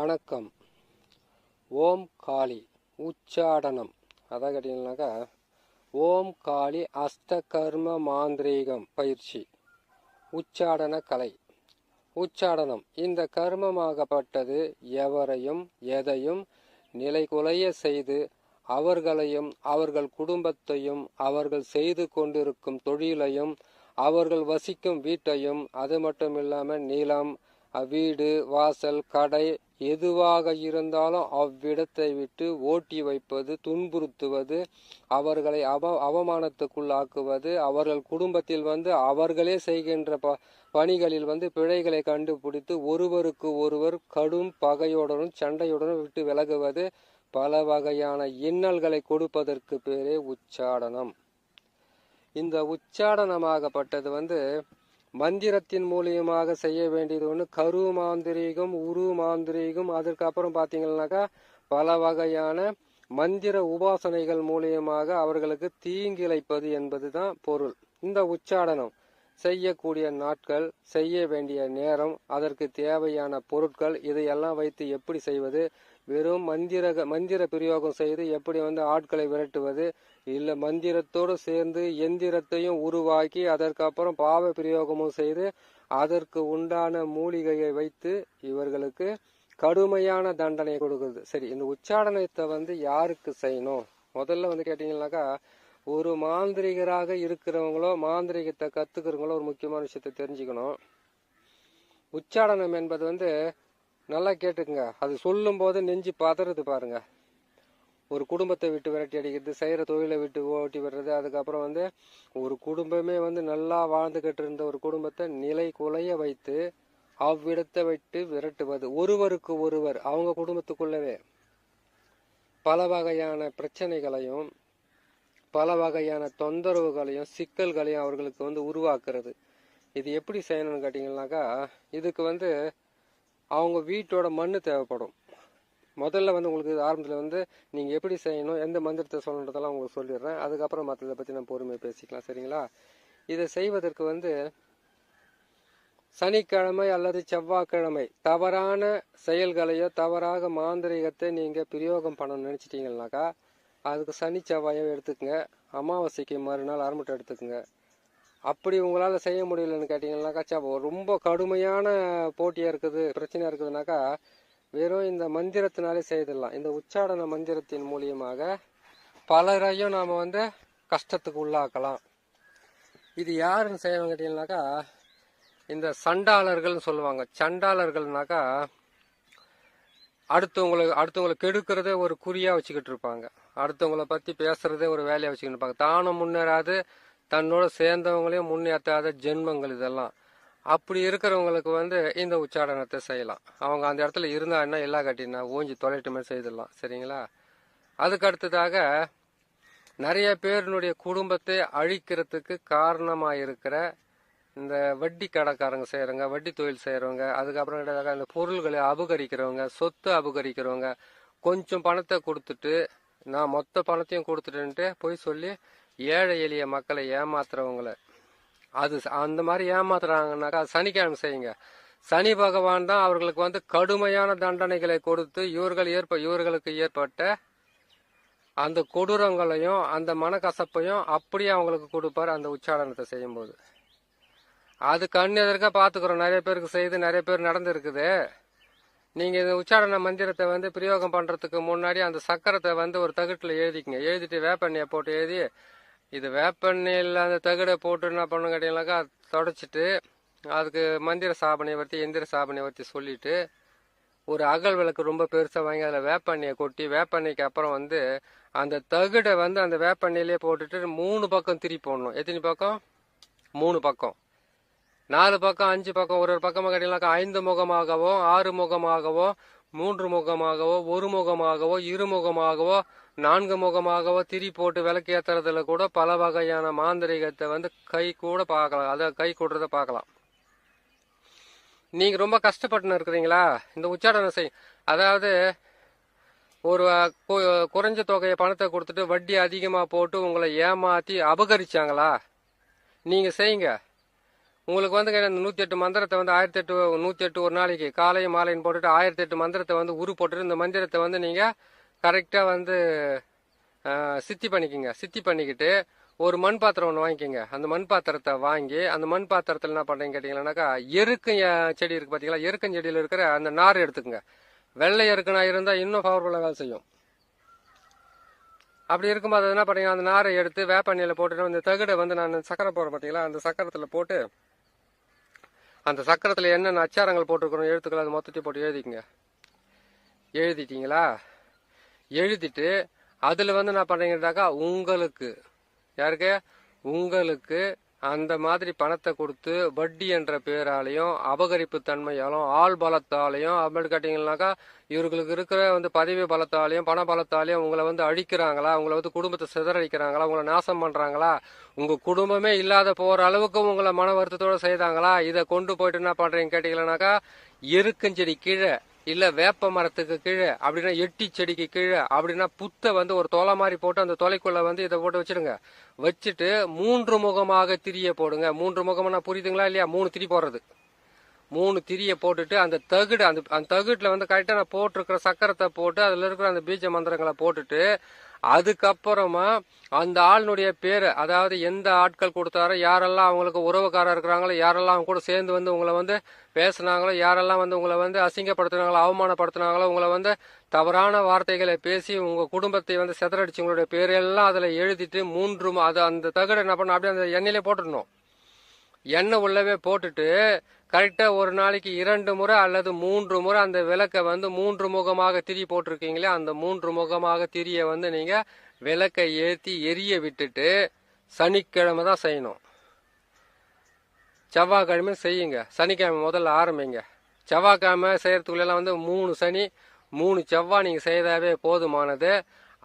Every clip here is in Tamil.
வணக்கம். ஓம் காளி உச்சாடனம். அதான் கேட்டீங்கன்னாக்கா, ஓம் காளி அஸ்த கர்ம மாந்திரீகம் பயிற்சி, உச்சாடன கலை. உச்சாடனம் இந்த கர்மமாகப்பட்டது எவரையும் எதையும் நிலைகுலைய செய்து அவர்களையும் அவர்கள் குடும்பத்தையும் அவர்கள் செய்து கொண்டிருக்கும் தொழிலையும் அவர்கள் வசிக்கும் வீட்டையும், அது மட்டும் இல்லாமல் நிலம், வீடு, வாசல், கடை எதுவாக இருந்தாலும் அவ்விடத்தை விட்டு ஓட்டி வைப்பது, துன்புறுத்துவது, அவர்களை அவமானத்துக்குள்ளாக்குவது, அவர்கள் குடும்பத்தில் அவர்களே செய்கின்ற பணிகளில் பிழைகளை கண்டுபிடித்து ஒருவருக்கு ஒருவர் கடும் பகையுடனும் சண்டையுடனும் விட்டு விலகுவது, பல வகையான இன்னல்களை கொடுப்பதற்கு பேரே உச்சாடனம். இந்த உச்சாடனமாகப்பட்டது மந்திரத்தின் மூலியமாக செய்ய வேண்டியது ஒன்று கரு மாந்திரீகம், உரு மாந்திரீகம். அதற்கப்புறம் பார்த்தீங்கன்னாக்கா பல வகையான மந்திர உபாசனைகள் மூலியமாக அவர்களுக்கு தீங்கிழைப்பது என்பது தான் பொருள். இந்த உச்சாடனம் செய்யக்கூடிய நாட்கள், செய்ய வேண்டிய நேரம், அதற்கு தேவையான பொருட்கள், இதையெல்லாம் வைத்து எப்படி செய்வது, வெறும் மந்திர பிரயோகம் செய்து எப்படி ஆட்களை விரட்டுவது, இல்லை மந்திரத்தோடு சேர்ந்து எந்திரத்தையும் உருவாக்கி அதற்கப்புறம் பாவ பிரயோகமும் செய்து அதற்கு உண்டான மூலிகையை வைத்து இவர்களுக்கு கடுமையான தண்டனை கொடுக்குறது. சரி, இந்த உச்சாடனத்தை யாருக்கு செய்யணும்? முதல்ல கேட்டீங்கன்னாக்கா, ஒரு மாந்திரிகராக இருக்கிறவங்களோ மாந்திரிகத்தை கத்துக்கிறவங்களோ ஒரு முக்கியமான விஷயத்தை தெரிஞ்சுக்கணும். உச்சாடனம் என்பது நல்லா கேட்டுக்குங்க. அது சொல்லும் போது நெஞ்சு பதறது பாருங்க. ஒரு குடும்பத்தை விட்டு விரட்டி அடிக்கிறது, செய்யற தொழிலை விட்டு ஓட்டி விடுறது, அதுக்கப்புறம் ஒரு குடும்பமே நல்லா வாழ்ந்துகிட்டு இருந்த ஒரு குடும்பத்தை நிலை குலைய வைத்து அவ்விடத்தை விட்டு விரட்டுவது, ஒருவருக்கு ஒருவர் அவங்க குடும்பத்துக்குள்ளவே பல வகையான பிரச்சனைகளையும் பல வகையான தொந்தரவுகளையும் சிக்கல்களையும் அவர்களுக்கு உருவாக்குறது. இது எப்படி செய்யணும்னு கேட்டீங்கன்னாக்கா, இதுக்கு அவங்க வீட்டோட மண்ணு தேவைப்படும். முதல்ல உங்களுக்கு ஆரம்பத்தில் நீங்கள் எப்படி செய்யணும், எந்த மந்திரத்தை சொல்லணுன்றதெல்லாம் உங்களுக்கு சொல்லிடுறேன். அதுக்கப்புறம் மற்றதை பற்றி நம்ம பொறுமையை பேசிக்கலாம், சரிங்களா? இதை செய்வதற்கு சனிக்கிழமை அல்லது செவ்வாய்க்கிழமை தவறான செயல்களையோ தவறாக மாந்திரிகத்தை நீங்கள் பிரயோகம் பண்ணணும்னு நினச்சிட்டிங்கன்னாக்கா, அதுக்கு சனி செவ்வாயை எடுத்துக்கங்க. அமாவாசைக்கு மறுநாள் அரம்பட்டை எடுத்துக்கங்க. அப்படி உங்களால் செய்ய முடியலன்னு கேட்டிங்கன்னாக்கா, ரொம்ப கடுமையான போட்டியாக இருக்குது, பிரச்சனையாக இருக்குதுனாக்கா, வெறும் இந்த மந்திரத்தினாலே செய்திடலாம். இந்த உச்சாடன மந்திரத்தின் மூலியமாக பலரையும் நாம் கஷ்டத்துக்கு உள்ளாக்கலாம். இது யாருன்னு செய்யணும் கேட்டீங்கன்னாக்கா, இந்த சண்டாளர்கள்னு சொல்லுவாங்க. சண்டாளர்கள்னாக்கா அடுத்தவங்களை கெடுக்கிறதே ஒரு குறியா வச்சுக்கிட்டு இருப்பாங்க. அடுத்தவங்களை பத்தி பேசுறதே ஒரு வேலையை வச்சுக்கிட்டு இருப்பாங்க. தானும் முன்னேறாது, தன்னோட சேர்ந்தவங்களையும் முன்னேற்றாத ஜென்மங்கள் இதெல்லாம். அப்படி இருக்கிறவங்களுக்கு இந்த உச்சாடனத்தை செய்யலாம். அவங்க அந்த இடத்துல இருந்தா என்ன, எல்லா கட்டினா ஓஞ்சி தொலைட்டுமே செய்திடலாம், சரிங்களா? அதுக்கு அடுத்ததாக நிறைய பேருனுடைய குடும்பத்தை அழிக்கிறதுக்கு காரணமாக இருக்கிற இந்த வட்டி கடைக்காரங்க செய்கிறவங்க, வட்டி தொழில் செய்கிறவங்க, அதுக்கப்புறம் இந்த பொருள்களை அபகரிக்கிறவங்க, சொத்து அபகரிக்கிறவங்க, கொஞ்சம் பணத்தை கொடுத்துட்டு நான் மொத்த பணத்தையும் கொடுத்துட்டுன்ட்டு போய் சொல்லி ஏழை எளிய மக்களை ஏமாத்துறவங்களை, அது அந்த மாதிரி ஏமாத்துறாங்கன்னாக்கா சனிக்கிழமை செய்யுங்க. சனி பகவான் தான் அவர்களுக்கு கடுமையான தண்டனைகளை கொடுத்து இவர்களுக்கு ஏற்பட்ட அந்த கொடூரங்களையும் அந்த மனக்கசப்பையும் அப்படியே அவங்களுக்கு கொடுப்பார் அந்த உச்சாடனத்தை செய்யும்போது. அது கண் எதற்க பார்த்துக்கிறோம், நிறைய பேருக்கு செய்து நிறைய பேர் நடந்திருக்குது. நீங்கள் இந்த உச்சாடன மந்திரத்தை பிரயோகம் பண்ணுறதுக்கு முன்னாடி அந்த சக்கரத்தை ஒரு தகுட்டில் எழுதிக்கங்க. எழுதிட்டு வேப்பெண்ணையை போட்டு எழுதி, இது வேப்பெண்ணையில் அந்த தகுடை போட்டு என்ன பண்ணு கேட்டீங்கன்னாக்கா, தொடச்சிட்டு அதுக்கு மந்திர சாபனை வர்த்தி எந்திர சாபனை வர்த்தி சொல்லிட்டு ஒரு அகல் விளக்கு ரொம்ப பெருசாக வாங்கி அதில் வேப்பெண்ணையை கொட்டி, வேப்பெண்ணைக்கு அப்புறம் அந்த தகுடை அந்த வேப்பெண்ணையிலே போட்டுட்டு 3 பக்கம் திருப்பி போடணும். எத்தனை பக்கம்? 3 பக்கம், 4 பக்கம், 5 பக்கம். ஒரு பக்கமாக கேட்டீங்கன்னாக்கா 5 முகமாகவோ 6 முகமாகவோ 3 முகமாகவோ 1 முகமாகவோ 2 முகமாகவோ 4 முகமாகவோ திரி போட்டு விளக்கு ஏத்துறதுல கூட பல வகையான மாந்திரிகத்தை கை கூட பார்க்கலாம். அதை கை கூடுறத பார்க்கலாம். நீங்க ரொம்ப கஷ்டப்பட்டு இருக்கிறீங்களா, இந்த உச்சாடனம் செய். அதாவது ஒரு குறைஞ்ச தொகையை பணத்தை கொடுத்துட்டு வட்டி அதிகமாக போட்டு உங்களை ஏமாத்தி அபகரிச்சாங்களா, நீங்க செய்யுங்க. உங்களுக்கு வந்து அந்த 108 மந்திரத்தை வந்து 108 ஒரு நாளைக்கு காலையும் மாலையும் போட்டுட்டு 1008 மந்திரத்தை வந்து உரு போட்டுட்டு இந்த மந்திரத்தை வந்து நீங்கள் கரெக்டாக வந்து சித்தி பண்ணிக்கோங்க. சித்தி பண்ணிக்கிட்டு ஒரு மண் பாத்திரம் ஒன்று வாங்கிக்கோங்க. அந்த மண் பாத்திரத்தை வாங்கி அந்த மண் பாத்திரத்தில் என்ன பண்ணுறீங்க கேட்டிங்கன்னாக்கா எருக்கம் செடி இருக்குது பார்த்தீங்களா, எருக்கம் செடியில் இருக்கிற அந்த நார் எடுத்துக்கோங்க. வெள்ளை எருக்கனா இருந்தால் இன்னும் பவர்ஃபுல்லாக வேலை செய்யும். அப்படி இருக்கும்போது என்ன பண்ணுறீங்க, அந்த நாரை எடுத்து வேப்பண்ணியில் போட்டுட்டு அந்த தகுடை வந்து நான் சக்கரை போடுறேன் பார்த்தீங்களா, அந்த சக்கரத்தில் போட்டு அந்த சக்கரத்தில் என்னென்ன அச்சாரங்கள் போட்டுருக்கணும் எழுத்துக்கள் அது மொத்தத்தையும் போட்டு எழுதிக்கங்க. எழுதிட்டீங்களா? எழுதிட்டு அதில் வந்து என்ன பண்ணுறீங்கன்னாக்கா உங்களுக்கு யாருக்கு உங்களுக்கு அந்த மாதிரி பணத்தை கொடுத்து வட்டி என்ற பேராலையும் அபகரிப்பு தன்மையாலும் ஆள் பலத்தாலையும் அப்படி கேட்டிங்கன்னாக்கா இவர்களுக்கு இருக்கிற வந்து பதவி பலத்தாலையும் பண பலத்தாலையும் உங்களை வந்து அழிக்கிறாங்களா, உங்களை வந்து குடும்பத்தை சிதறடிக்கிறாங்களா, உங்களை நாசம் பண்ணுறாங்களா, உங்கள் குடும்பமே இல்லாத போகிற அளவுக்கு உங்களை மன வருத்தத்தோடு செய்தாங்களா, இதை கொண்டு போயிட்டு என்ன பண்ணுறீங்க கேட்டிங்கன்னாக்கா எருக்கஞ்செடி கீழே இல்லை வேப்ப மரத்துக்கு கீழே அப்படின்னா எட்டி செடிக்கு கீழே அப்படின்னா புத்தை வந்து ஒரு தொலை மாதிரி போட்டு அந்த தொலைக்குள்ள வந்து இதை போட்டு வச்சிடுங்க. வச்சுட்டு 3 முகமாக திரிய போடுங்க. 3 முகம்னா புரியுதுங்களா இல்லையா? 3 திரி போடுறது. 3 திரியை போட்டுட்டு அந்த தகுடு அந்த தகுட்டில் வந்து கரெக்டாக நான் போட்டிருக்கிற சக்கரத்தை போட்டு அதில் இருக்கிற அந்த பீஜ மந்திரங்களை போட்டுட்டு அதுக்கப்புறமா அந்த ஆளுனுடைய பேரை, அதாவது எந்த ஆட்கள் கொடுத்தாரோ, யாரெல்லாம் அவங்களுக்கு உறவுக்காரர் இருக்கிறாங்களோ, யாரெல்லாம் அவங்க கூட சேர்ந்து வந்து உங்களை வந்து பேசுனாங்களோ, யாரெல்லாம் வந்து உங்களை வந்து அசிங்கப்படுத்துனாங்களோ, அவமானப்படுத்தினாங்களோ, உங்களை வந்து தவறான வார்த்தைகளை பேசி உங்கள் குடும்பத்தை வந்து சிதறடிச்சு உங்களுடைய பேரெல்லாம் அதில் எழுதிட்டு 3 அது அந்த தகடை என்ன பண்ணணும் அப்படியே அந்த எண்ணெயிலே போட்டுடணும். எண்ணெய் உள்ளவே போட்டுட்டு கரெக்டாக ஒரு நாளைக்கு 2 முறை அல்லது 3 முறை அந்த விளக்கை வந்து 3 முகமாக திரி போட்டிருக்கீங்களே அந்த 3 முகமாக திரியை வந்து நீங்கள் விளக்கை ஏற்றி எரிய விட்டுட்டு சனிக்கிழமை தான் செய்யணும். செவ்வாய்க்கிழமை செய்யுங்க. சனிக்கிழமை முதல்ல ஆரம்பிங்க. செவ்வாய்க்கிழமை செய்யறதுக்குள்ளெல்லாம் வந்து 3 சனி 3 செவ்வாய் நீங்கள் செய்தாவே போதுமானது.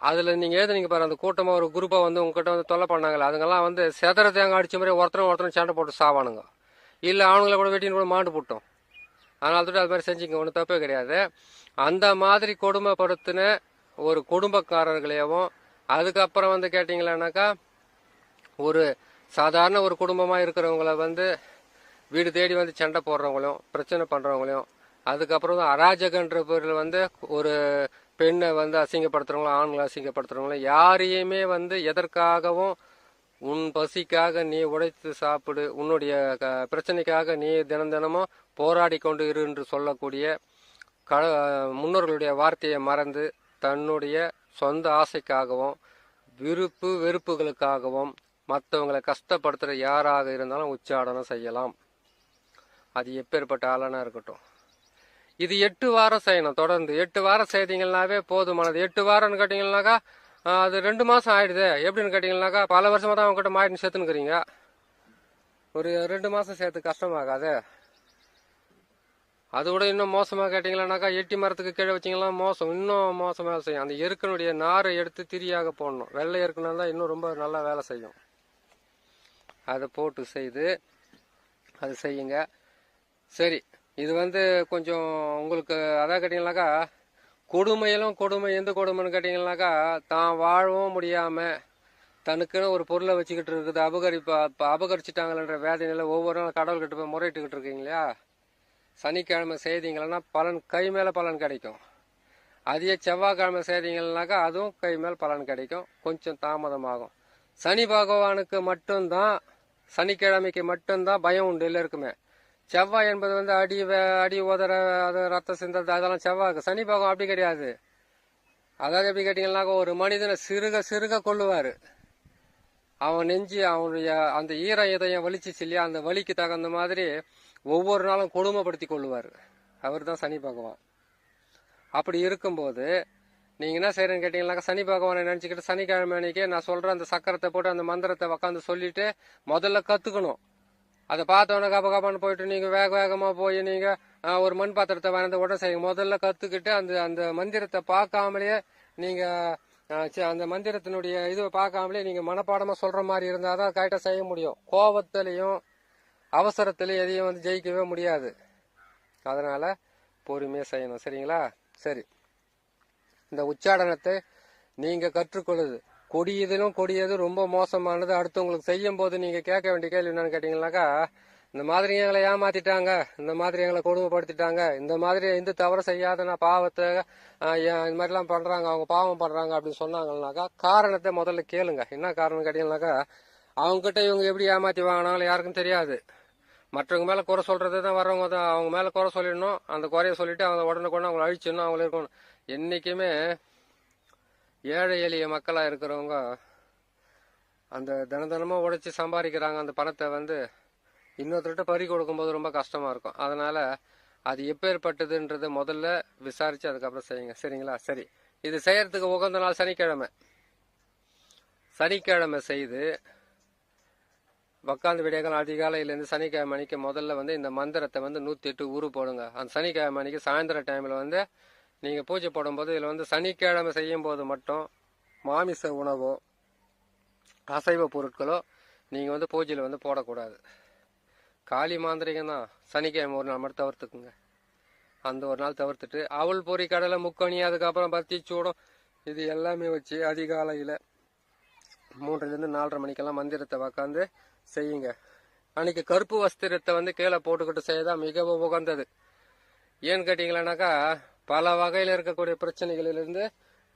அதில் நீங்கள் எழுதுனீங்க பாரு, அந்த கூட்டமாக ஒரு குரூப்பாக வந்து உங்ககிட்ட வந்து தொல்லை பண்ணாங்களே, அதுங்கெல்லாம் வந்து செதற தேங்க அடிச்ச மாதிரி ஒருத்தரும் சண்டை போட்டு சாவானுங்க. இல்லை அவனுங்கள கூட வெட்டின்னு கூட மாண்டு போட்டோம். அதனால தான் அது மாதிரி செஞ்சுங்க, ஒன்றும் தப்பே கிடையாது. அந்த மாதிரி கொடுமைப்படுத்தின ஒரு குடும்பக்காரர்களையும் அதுக்கப்புறம் வந்து கேட்டிங்களானாக்கா ஒரு சாதாரண ஒரு குடும்பமாக இருக்கிறவங்கள வந்து வீடு தேடி வந்து சண்டை போடுறவங்களையும் பிரச்சனை பண்ணுறவங்களையும் அதுக்கப்புறம் தான் அராஜகன்ற பேரில் வந்து ஒரு பெண்ணை வந்து அசிங்கப்படுத்துறவங்களும் ஆண்களை அசிங்கப்படுத்துறவங்களும் யாரையுமே வந்து எதற்காகவும் உன் பசிக்காக நீ உடைத்து சாப்பிடு, உன்னுடைய பிரச்சனைக்காக நீ தினமும் போராடி கொண்டு இரு என்று சொல்லக்கூடிய முன்னோர்களுடைய வார்த்தையை மறந்து தன்னுடைய சொந்த ஆசைக்காகவும் விருப்பு வெறுப்புகளுக்காகவும் மற்றவங்களை கஷ்டப்படுத்துகிற யாராக இருந்தாலும் உச்சாடனம் செய்யலாம். அது எப்பேற்பட்ட ஆளானா இருக்கட்டும். இது 8 வாரம் செய்யணும். தொடர்ந்து 8 வாரம் செய்தீங்கன்னாவே போதுமானது. 8 வாரம்னு கேட்டிங்கன்னாக்கா அது 2 மாதம் ஆயிடுது. எப்படின்னு கேட்டிங்கன்னாக்கா பல வருஷமாக தான் அவங்ககிட்ட மாயிட்டு சேர்த்துனுக்குறீங்க. ஒரு 2 மாதம் சேர்த்து கஷ்டமாகாது. அது கூட இன்னும் மோசமாக கேட்டிங்களானாக்கா எட்டி மரத்துக்கு கீழே வச்சிங்கன்னா இன்னும் மோசமாக செய்யும். அந்த எருக்கனுடைய நாரை எடுத்து திரியாக போடணும். வெள்ளை எருக்குனா தான் இன்னும் ரொம்ப நல்லா வேலை செய்யும். அதை போட்டு செய்து அது செய்யுங்க. சரி, இது வந்து கொஞ்சம் உங்களுக்கு அதான் கேட்டிங்கனாக்கா கொடுமையிலும் கொடுமை. எந்த கொடுமைன்னு கேட்டிங்கனாக்கா தான் வாழவும் முடியாமல் தனக்குன்னு ஒரு பொருளை வச்சுக்கிட்டு இருக்குது, அபகரிச்சிட்டாங்களன்ற வேதனையில் ஒவ்வொரு நாள் கடவுள்கிட்ட போய் முறையிட்டுக்கிட்டு இருக்கீங்க இல்லையா? சனிக்கிழமை செய்தீங்களன்னா பலன் கை மேலே பலன் கிடைக்கும். அதே செவ்வாய்க்கிழமை செய்தீங்கன்னாக்கா அதுவும் கை மேல் பலன் கிடைக்கும். கொஞ்சம் தாமதமாகும். சனி பகவானுக்கு மட்டும்தான், சனிக்கிழமைக்கு மட்டும்தான் பயம் உண்டு எல்லாருக்குமே. செவ்வாய் என்பது வந்து அடி உதற அது ரத்த சிந்தது அதெல்லாம் செவ்வாய்க்கு. சனி பகவான் அப்படி கிடையாது. அதாவது எப்படி கேட்டிங்கன்னாக்கா ஒரு மனிதனை சிறுக கொள்ளுவார். அவன் நெஞ்சு அவனுடைய அந்த ஈர இதயம் வலிச்சிச்சு இல்லையா, அந்த வலிக்கு தகுந்த மாதிரி ஒவ்வொரு நாளும் கொடுமைப்படுத்தி கொள்ளுவார். அவர் தான் சனி பகவான். அப்படி இருக்கும்போது நீங்கள் என்ன செய்யறேன்னு கேட்டிங்கன்னாக்கா சனி பகவானை நினச்சிக்கிட்டு சனிக்கிழமை அன்னைக்கு நான் சொல்கிற அந்த சக்கரத்தை போட்டு அந்த மந்திரத்தை உக்காந்து சொல்லிட்டு முதல்ல கற்றுக்கணும். அதை பார்த்தோன்னே கபான்னு போயிட்டு நீங்கள் வேகமாக போய் நீங்கள் ஒரு மண் பாத்திரத்தை வாங்கி உடனே செய்யுங்க. முதல்ல கற்றுக்கிட்டு அந்த மந்திரத்தை பார்க்காமலேயே நீங்கள் அந்த மந்திரத்தினுடைய இதுவை பார்க்காமலே நீங்கள் மனப்பாடமாக சொல்கிற மாதிரி இருந்தால் தான் கரெக்டாக செய்ய முடியும். கோபத்திலையும் அவசரத்திலையும் எதையும் வந்து ஜெயிக்கவே முடியாது. அதனால் பொறுமையாக செய்யணும். சரிங்களா? சரி, இந்த உச்சாடனத்தை நீங்கள் கற்றுக்கொள்ளுது கொடியதிலும் கொடியது ரொம்ப மோசமானது. அடுத்தவங்களுக்கு செய்யும் போது நீங்கள் கேட்க வேண்டிய கேள்வி என்னன்னு கேட்டிங்கன்னாக்கா இந்த மாதிரி எங்களை ஏமாத்திட்டாங்க, இந்த மாதிரி எங்களை கொடுமைப்படுத்திட்டாங்க, இந்த மாதிரி எந்த தவறு செய்யாத நான் பாவத்தை இந்த மாதிரிலாம் பண்றாங்க, அவங்க பாவம் பண்றாங்க அப்படின்னு சொன்னாங்கன்னாக்கா காரணத்தை முதல்ல கேளுங்க. என்ன காரணம் கேட்டீங்கன்னாக்கா, அவங்க கிட்ட இவங்க எப்படி ஏமாத்தி வாங்கினாலும் யாருக்கும் தெரியாது. மற்றவங்க மேல குறை சொல்றது தான் வர்றவங்க தான். அவங்க மேல குறை சொல்லிடணும், அந்த குறைய சொல்லிட்டு அவங்க உடனுக்குடனே அவங்களை அழிச்சிடணும், அவங்கள இருக்கணும். என்னைக்குமே ஏழை எளிய மக்களா இருக்கிறவங்க அந்த தினமா உழைச்சி சம்பாதிக்கிறாங்க, அந்த பணத்தை வந்து இன்னொருத்தர்கிட்ட பறி கொடுக்கும்போது ரொம்ப கஷ்டமா இருக்கும். அதனால அது எப்பேற்பட்டதுன்றது முதல்ல விசாரிச்சு அதுக்கப்புறம் செய்யுங்க. சரிங்களா? சரி, இது செய்யறதுக்கு உகந்த நாள் சனிக்கிழமை. சனிக்கிழமை செய்து உக்காந்து விடியகால அதிகாலையிலேருந்து சனிக்கிழமை அன்னைக்கு முதல்ல வந்து இந்த மந்திரத்தை வந்து 108 உரு போடுங்க. அந்த சனிக்கிழமை அன்னைக்கு சாயந்தர டைம்ல வந்து நீங்க பூஜை போடும்போது இதுல வந்து சனிக்கிழமை செய்யும் போது மட்டும் மாமிச உணவோ அசைவ பொருட்களோ நீங்க வந்து பூஜையில வந்து போடக்கூடாது. காளி மாந்திரிகம் தான். சனிக்கிழமை ஒரு நாள் மட்டும் தவிர்த்துக்குங்க. அந்த ஒரு நாள் தவிர்த்துட்டு அவள் பொறி கடலை முக்கணி அதுக்கப்புறம் பத்தி சூடம் இது எல்லாமே வச்சு அதிகாலையில 3லிருந்து 4:30 மணிக்கெல்லாம் மந்திரத்தை உக்காந்து செய்யுங்க. அன்னைக்கு கருப்பு வஸ்திரத்தை வந்து கீழே போட்டுக்கிட்டு செய்யதா மிகவும் உகந்தது. ஏன்னு கேட்டீங்களானாக்கா பல வகையில இருக்கக்கூடிய பிரச்சனைகளிலிருந்து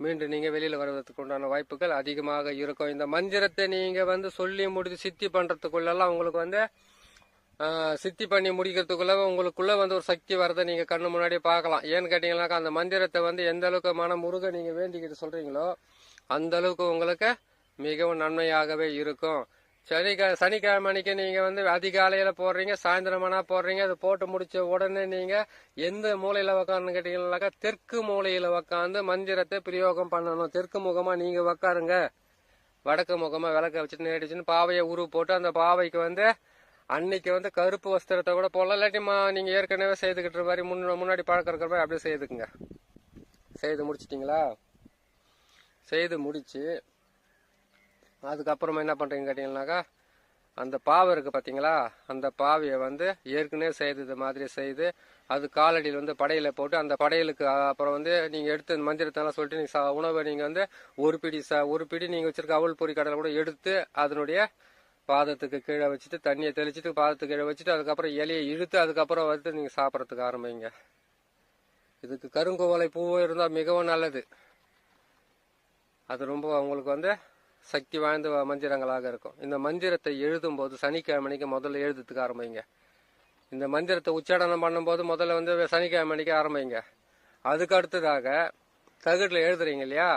மீண்டும் நீங்க வெளியில வருவதற்கு உண்டான வாய்ப்புகள் அதிகமாக இருக்கும். இந்த மந்திரத்தை நீங்க வந்து சொல்லி முடித்து சித்தி பண்றதுக்குள்ளெல்லாம் உங்களுக்கு வந்து சித்தி பண்ணி முடிக்கிறதுக்குள்ள உங்களுக்குள்ள வந்து ஒரு சக்தி வரதை நீங்க கண்ணு முன்னாடியே பார்க்கலாம். ஏன்னு கேட்டீங்கன்னாக்கா அந்த மந்திரத்தை வந்து எந்த அளவுக்கு மனமுருக நீங்க வேண்டிக்கிட்டு சொல்றீங்களோ அந்த அளவுக்கு உங்களுக்கு மிகவும் நன்மையாகவே இருக்கும். சனிக்கிழமை அன்னைக்கு நீங்க வந்து அதிகாலையில போடுறீங்க, சாயந்தரமானா போடுறீங்க. அது போட்டு முடிச்ச உடனே நீங்க எந்த மூலையில உக்காருன்னு கேட்டீங்கன்னாக்கா தெற்கு மூலையில உக்காந்து மந்திரத்தை பிரயோகம் பண்ணணும். தெற்கு முகமா நீங்க உக்காருங்க. வடக்கு முகமா விளக்க வச்சுட்டு நேடிச்சுன்னு பாவையை உரு போட்டு அந்த பாவைக்கு வந்து அன்னைக்கு வந்து கருப்பு வஸ்திரத்தை கூட போடலாம். இல்லாட்டி நீங்க ஏற்கனவே செய்துக்கிட்டு மாதிரி முன்னாடி பழக்கம் இருக்கிற மாதிரி அப்படியே செய்துக்குங்க. செய்து முடிச்சிட்டீங்களா? செய்து முடிச்சு அதுக்கப்புறமா என்ன பண்றீங்க கேட்டீங்கன்னாக்கா அந்த பாவை இருக்கு பாத்தீங்களா, அந்த பாவையை வந்து ஏற்கனவே செய்தது மாதிரி செய்து அது காலடியில் வந்து படையில போட்டு அந்த படையலுக்கு அப்புறம் வந்து நீங்க எடுத்து மந்திரத்தெல்லாம் சொல்லிட்டு நீங்க உணவை நீங்க வந்து ஒரு பிடி நீங்க வச்சிருக்க அவள் பொறி கடலை கூட எடுத்து அதனுடைய பாதத்துக்கு கீழே வச்சுட்டு தண்ணியை தெளிச்சுட்டு பாதத்துக்கு கீழே வச்சுட்டு அதுக்கப்புறம் இலையை இழுத்து அதுக்கப்புறம் வந்து நீங்க சாப்பிட்றதுக்கு ஆரம்பிங்க. இதுக்கு கருங்குவளை பூவோ இருந்தால் மிகவும் நல்லது. அது ரொம்ப உங்களுக்கு வந்து சக்தி வாய்ந்த மந்திரங்களாக இருக்கும். இந்த மந்திரத்தை எழுதும் போது சனிக்கிழமைக்கு முதல்ல எழுதுறதுக்கு ஆரம்பிங்க. இந்த மந்திரத்தை உச்சாடனம் பண்ணும்போது முதல்ல வந்து சனிக்கிழமைக்கு ஆரம்பிங்க. அதுக்கு அடுத்ததாக தகடுல எழுதுறீங்க இல்லையா,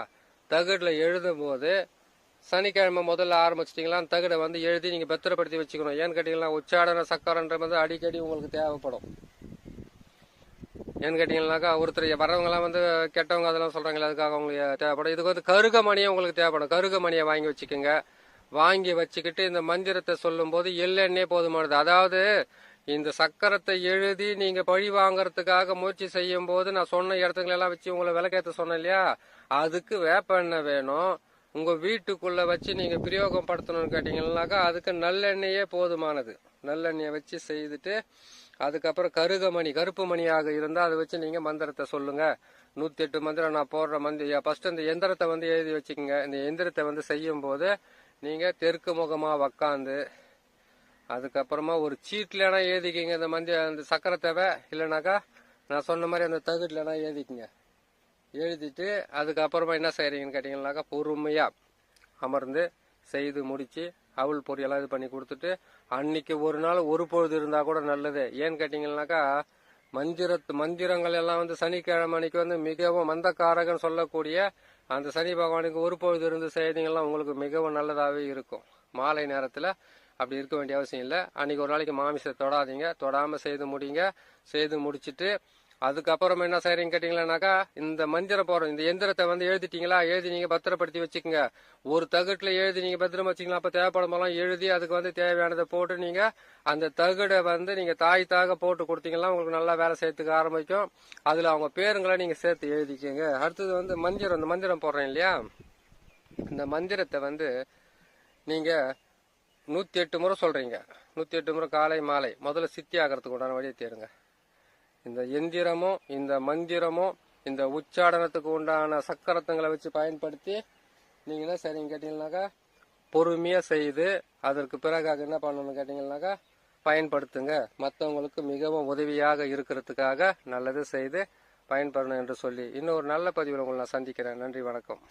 தகடுல எழுதும் போது சனிக்கிழமை முதல்ல ஆரம்பிச்சிட்டீங்களா அந்த தகடை வந்து எழுதி நீங்க பத்திரப்படுத்தி வச்சுக்கணும். ஏன்னு கேட்டீங்கன்னா உச்சாடன சக்கரன்ற வந்து அடிக்கடி உங்களுக்கு தேவைப்படும். ஏன்னு கேட்டீங்கன்னாக்கா ஒருத்தர் வரவங்க எல்லாம் வந்து கெட்டவங்க அதெல்லாம் சொல்றாங்களே, அதுக்காக உங்களுக்கு தேவைப்படும். இதுக்கு வந்து கருகமணியை உங்களுக்கு தேவைப்படும். கருகமணியை வாங்கி வச்சுக்கோங்க. வாங்கி வச்சுக்கிட்டு இந்த மந்திரத்தை சொல்லும் போது எள்ளெண்ணெய் போதுமானது. அதாவது இந்த சக்கரத்தை எழுதி நீங்க பழி வாங்கறதுக்காக முயற்சி செய்யும் போது நான் சொன்ன இடத்துங்களெல்லாம் வச்சு உங்களை விளக்கேற்ற சொன்னேன் இல்லையா, அதுக்கு வேப்ப எண்ணெய் வேணும். உங்க வீட்டுக்குள்ள வச்சு நீங்க பிரயோகம் படுத்தணும்னு கேட்டீங்கன்னாக்கா அதுக்கு நல்லெண்ணெயே போதுமானது. நல்லெண்ணெயை வச்சு செய்துட்டு அதுக்கப்புறம் கருகமணி கருப்பு மணியாக இருந்தா அதை வச்சு நீங்க மந்திரத்தை சொல்லுங்க. 108 மந்திரம் நான் போடுற ஃபர்ஸ்ட் இந்த எந்திரத்தை வந்து எழுதி வச்சுக்கோங்க. இந்த எந்திரத்தை வந்து செய்யும் போது நீங்க தெற்கு முகமா உக்காந்து அதுக்கப்புறமா ஒரு சீட்லனா எழுதிக்கிங்க அந்த சக்கரத்தேவை. இல்லைனாக்கா நான் சொன்ன மாதிரி அந்த தகுட்லனா எழுதிக்குங்க. எழுதிட்டு அதுக்கப்புறமா என்ன செய்யறீங்கன்னு கேட்டீங்கன்னாக்கா பொறுமையா அமர்ந்து செய்து முடிச்சு அவள் பொரியெல்லாம் இது பண்ணி கொடுத்துட்டு அன்னைக்கு ஒரு நாள் ஒரு பொழுது இருந்தா கூட நல்லது. ஏன்னு கேட்டீங்கன்னாக்கா மந்திரங்கள் எல்லாம் வந்து சனிக்கிழமை அன்னைக்கு வந்து மிகவும் மந்தக்காரகன் சொல்லக்கூடிய அந்த சனி பகவானுக்கு ஒரு பொழுது இருந்து செய்தீங்கன்னா உங்களுக்கு மிகவும் நல்லதாகவே இருக்கும். மாலை நேரத்துல அப்படி இருக்க வேண்டிய அவசியம் இல்லை. அன்னைக்கு ஒரு நாளைக்கு மாமிசத்தை தொடாதீங்க. தொடாம செய்து முடிங்க. செய்து முடிச்சுட்டு அதுக்கப்புறம் என்ன செய்யறீங்க கேட்டீங்களானாக்கா இந்த மந்திரம் போறோம். இந்த எந்திரத்தை வந்து எழுதிட்டீங்களா, எழுதி நீங்க பத்திரப்படுத்தி வச்சுக்கோங்க. ஒரு தகுட்டுல எழுதி நீங்க பத்திரமா வச்சுக்கலாம். அப்ப தேவைப்படும் போலாம் எழுதி அதுக்கு வந்து தேவையானதை போட்டு நீங்க அந்த தகுடை வந்து நீங்க தாய் போட்டு கொடுத்தீங்கன்னா உங்களுக்கு நல்லா வேலை செய்யறதுக்கு ஆரம்பிக்கும். அதுல அவங்க பேருங்களை நீங்க சேர்த்து எழுதிக்கோங்க. அடுத்தது வந்து மந்திரம், இந்த மந்திரம் போடுறேன் இல்லையா, இந்த மந்திரத்தை வந்து நீங்க 108 முறை சொல்றீங்க. 108 முறை காலை மாலை. முதல்ல சித்தி ஆகிறதுக்கு உண்டான வழியை தேடுங்க. இந்த எந்திரமும் இந்த மந்திரமும் இந்த உச்சாடனத்துக்கு உண்டான சக்கரத்தங்களை வச்சு பயன்படுத்தி நீங்க என்ன சரிங்க கேட்டீங்கன்னாக்கா பொறுமையா செய்து அதற்கு பிறகாக என்ன பண்ணணும்னு கேட்டீங்கன்னாக்கா பயன்படுத்துங்க. மற்றவங்களுக்கு மிகவும் உதவியாக இருக்கிறதுக்காக நல்லது செய்து பயன்பெறணும் என்று சொல்லி இன்னொரு நல்ல பதிவில் உங்களை நான் சந்திக்கிறேன். நன்றி, வணக்கம்.